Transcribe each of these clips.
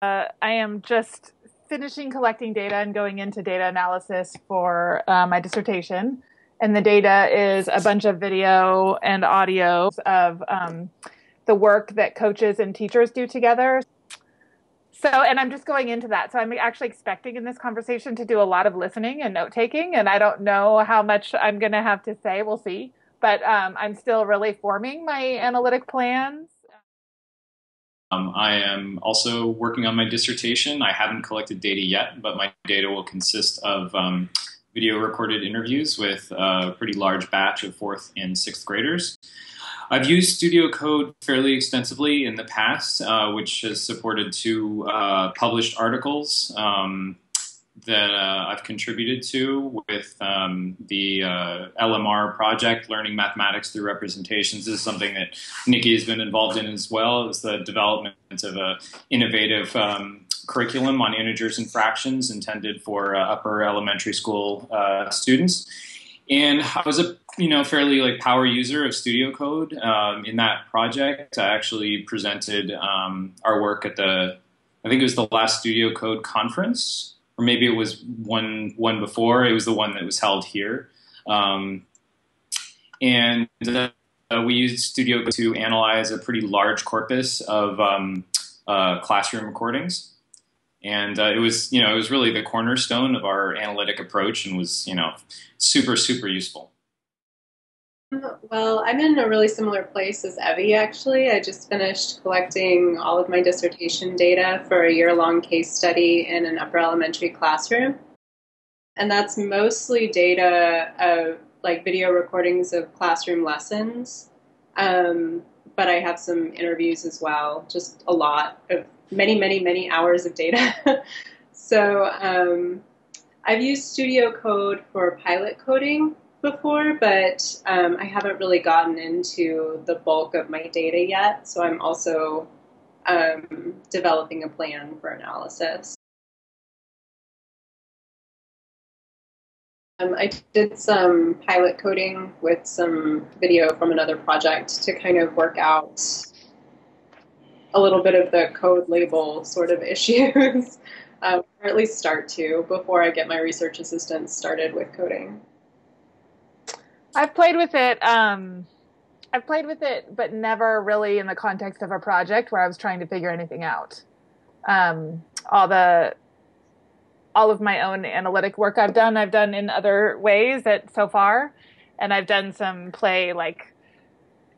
I am just finishing collecting data and going into data analysis for my dissertation. And the data is a bunch of video and audio of the work that coaches and teachers do together. So, and I'm just going into that. So I'm actually expecting in this conversation to do a lot of listening and note taking. And I don't know how much I'm going to have to say. We'll see. But I'm still really forming my analytic plans. I am also working on my dissertation. I haven't collected data yet, but my data will consist of video recorded interviews with a pretty large batch of fourth and sixth graders. I've used Studiocode fairly extensively in the past, which has supported two published articles that I've contributed to with the LMR project, Learning Mathematics Through Representations. This is something that Nikki has been involved in as well, as the development of an innovative curriculum on integers and fractions intended for upper elementary school students. And I was a fairly power user of Studiocode in that project. I actually presented our work at I think it was the last Studiocode conference, or maybe it was one before. It was the one that was held here. And we used Studiocode to analyze a pretty large corpus of classroom recordings. And it was really the cornerstone of our analytic approach and was, super, super useful. Well, I'm in a really similar place as Evie, actually. I just finished collecting all of my dissertation data for a year-long case study in an upper elementary classroom. And that's mostly data of video recordings of classroom lessons. But I have some interviews as well, just a lot of many, many, many hours of data. So I've used Studiocode for pilot coding before, but I haven't really gotten into the bulk of my data yet. So I'm also developing a plan for analysis. I did some pilot coding with some video from another project to kind of work out a little bit of the code label sort of issues, or at least start to, before I get my research assistants started with coding. I've played with it. But never really in the context of a project where I was trying to figure anything out. All of my own analytic work I've done in other ways so far. And I've done some play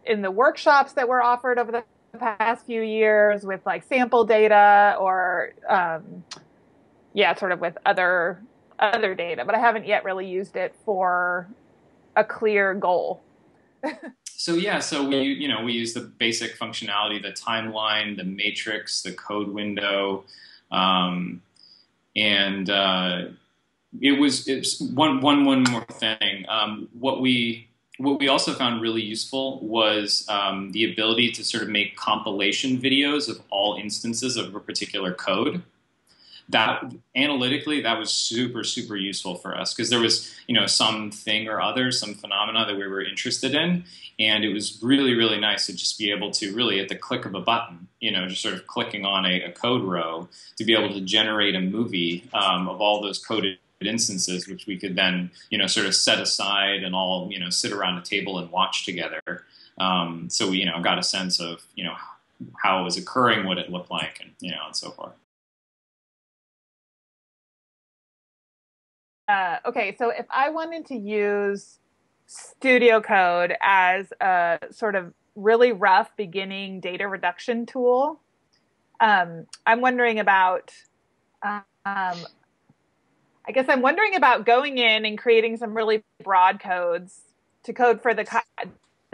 in the workshops that were offered over the past few years with sample data or, sort of with other data, but I haven't yet really used it for a clear goal. So we use the basic functionality, the timeline, the matrix, the code window, and it's one more thing. What we also found really useful was the ability to sort of make compilation videos of all instances of a particular code. That analytically, that was super, super useful for us because there was, something or other, some phenomena that we were interested in. And it was really, really nice to just be able to really at the click of a button, just sort of clicking on a code row to be able to generate a movie of all those coded instances, which we could then, sort of set aside and all, sit around a table and watch together. So we, got a sense of, how it was occurring, what it looked like, and, and so forth. Okay, so if I wanted to use Studiocode as a sort of really rough beginning data reduction tool, I'm wondering about, I guess I'm wondering about going in and creating some really broad codes to code for the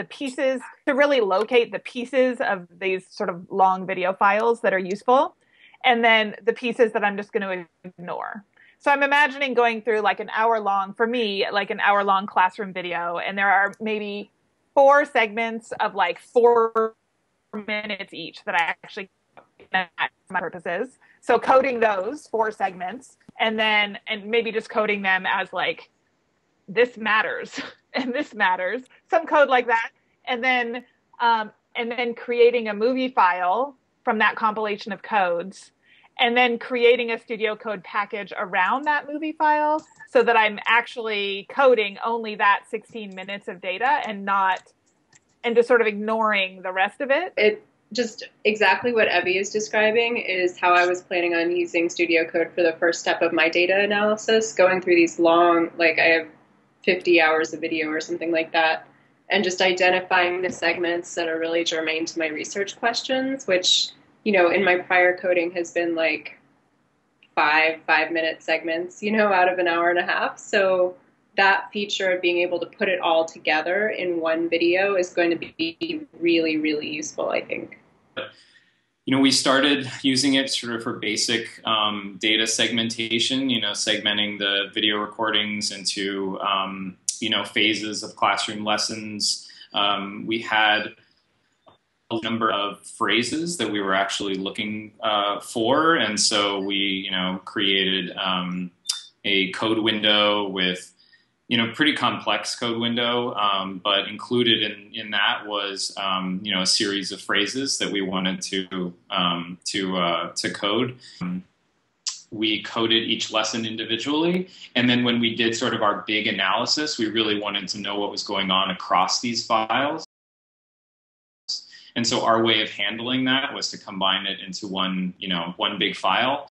pieces, to really locate the pieces of these sort of long video files that are useful, and then the pieces that I'm just going to ignore. So I'm imagining going through an hour-long, for me, an hour-long classroom video, and there are maybe 4 segments of 4 minutes each that I actually for my purposes. So coding those 4 segments, and maybe just coding them as this matters and this matters, some code like that, and then creating a movie file from that compilation of codes. and then creating a studio code package around that movie file so that I'm actually coding only that 16 minutes of data and just sort of ignoring the rest of it. It just exactly what Evie is describing is how I was planning on using Studiocode for the first step of my data analysis, going through these long, like I have 50 hours of video or something like that, and just identifying the segments that are really germane to my research questions, which, you know, in my prior coding has been like 5-minute segments, you know, out of an hour and a half. So that feature of being able to put it all together in one video is going to be really, really useful, I think. You know, we started using it sort of for basic data segmentation, you know, segmenting the video recordings into, you know, phases of classroom lessons. We had a number of phrases that we were actually looking for. And so we, you know, created a code window with, you know, pretty complex code window, but included in that was, you know, a series of phrases that we wanted to code. We coded each lesson individually, and then when we did sort of our big analysis, we really wanted to know what was going on across these files. And so our way of handling that was to combine it into one, you know, one big file.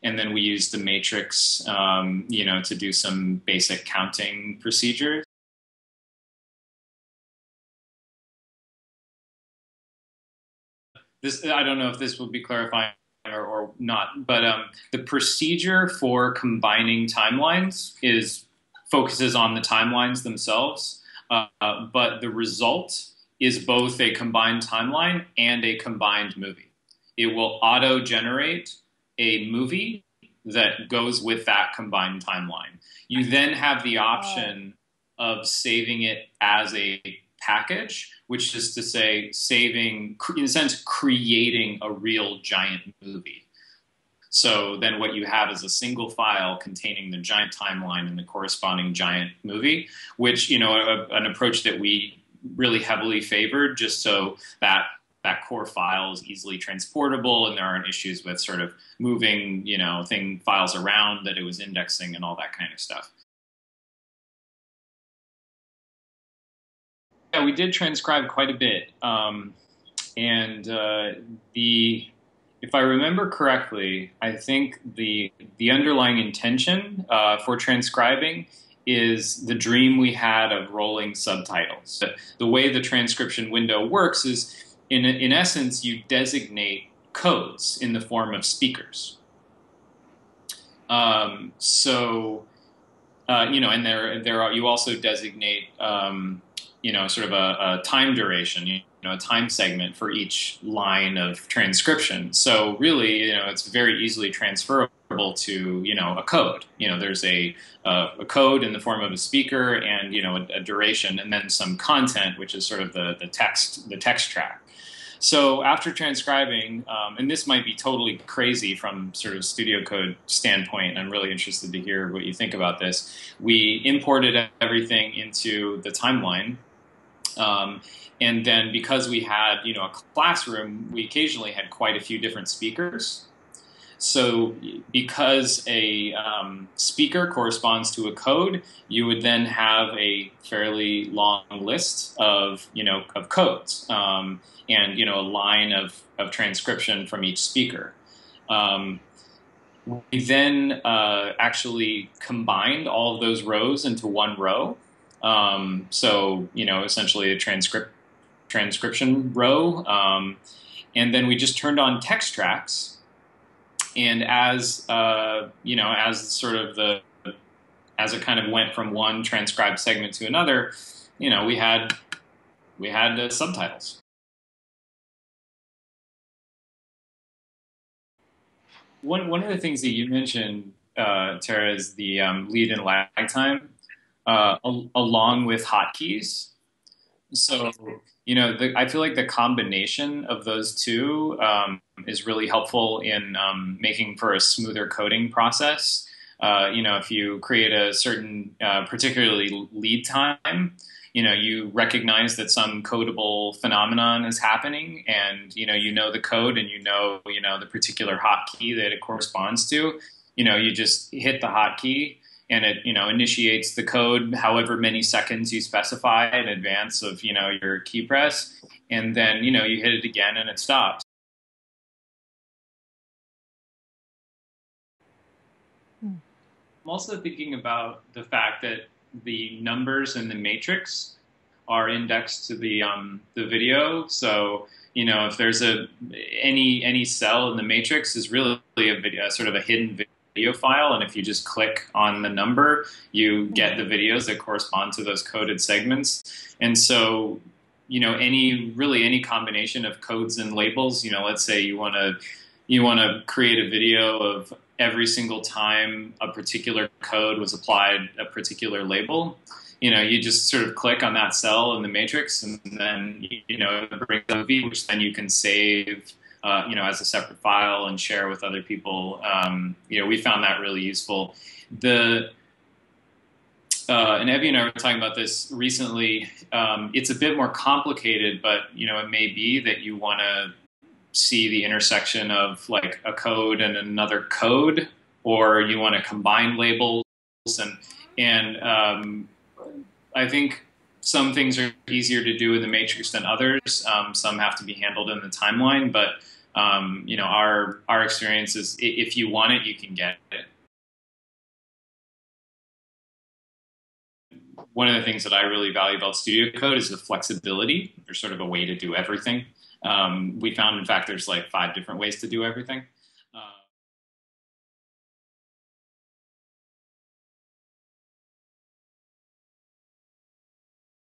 And then we used the matrix, you know, to do some basic counting procedures. This, I don't know if this will be clarifying or not, but the procedure for combining timelines focuses on the timelines themselves, but the result is both a combined timeline and a combined movie. It will auto-generate a movie that goes with that combined timeline. You then have the option of saving it as a package, which is to say saving, in a sense, creating a real giant movie. So then what you have is a single file containing the giant timeline and the corresponding giant movie, which, you know, an approach that we really heavily favored, just so that that core file is easily transportable and there aren't issues with sort of moving, you know, files around that it was indexing and all that kind of stuff. Yeah, we did transcribe quite a bit. If I remember correctly, I think the underlying intention for transcribing is the dream we had of rolling subtitles. The way the transcription window works is, in essence, you designate codes in the form of speakers. You know, and you also designate, you know, sort of a time duration, you know, a time segment for each line of transcription. So really, you know, it's very easily transferable to, you know, a code. You know, there's a code in the form of a speaker and, you know, a duration, and then some content, which is sort of the text track. So after transcribing, and this might be totally crazy from sort of Studiocode standpoint, and I'm really interested to hear what you think about this. We imported everything into the timeline. And then because we had, you know, a classroom, we occasionally had quite a few different speakers. So because a speaker corresponds to a code, you would then have a fairly long list of, you know, of codes, and, you know, a line of transcription from each speaker. We then actually combined all of those rows into one row. So, you know, essentially a transcription row. And then we just turned on text tracks. And as, you know, as it kind of went from one transcribed segment to another, you know, we had subtitles. One of the things that you mentioned, Tara, is the lead and lag time, along with hotkeys. So, you know, I feel like the combination of those two is really helpful in making for a smoother coding process. You know, if you create a certain particularly lead time, you recognize that some codable phenomenon is happening, and you know the code, and you know the particular hotkey that it corresponds to. You just hit the hotkey, and it initiates the code however many seconds you specify in advance of your key press, and then you hit it again and it stops. I'm also thinking about the fact that the numbers in the matrix are indexed to the video. So if there's any cell in the matrix is really a video, sort of a hidden video file, and if you just click on the number, you get the videos that correspond to those coded segments. And so any combination of codes and labels, let's say you want to create a video of every single time a particular code was applied a particular label, you just sort of click on that cell in the matrix, and then it brings up a V, which then you can save as a separate file and share with other people. We found that really useful. And Evie and I were talking about this recently. It's a bit more complicated, but it may be that you want to see the intersection of like a code and another code, or you want to combine labels, and I think some things are easier to do in the matrix than others. Some have to be handled in the timeline, but our experience is if you want it, you can get it. One of the things that I really value about Studiocode is the flexibility. There's sort of a way to do everything. We found, in fact, there's like 5 different ways to do everything.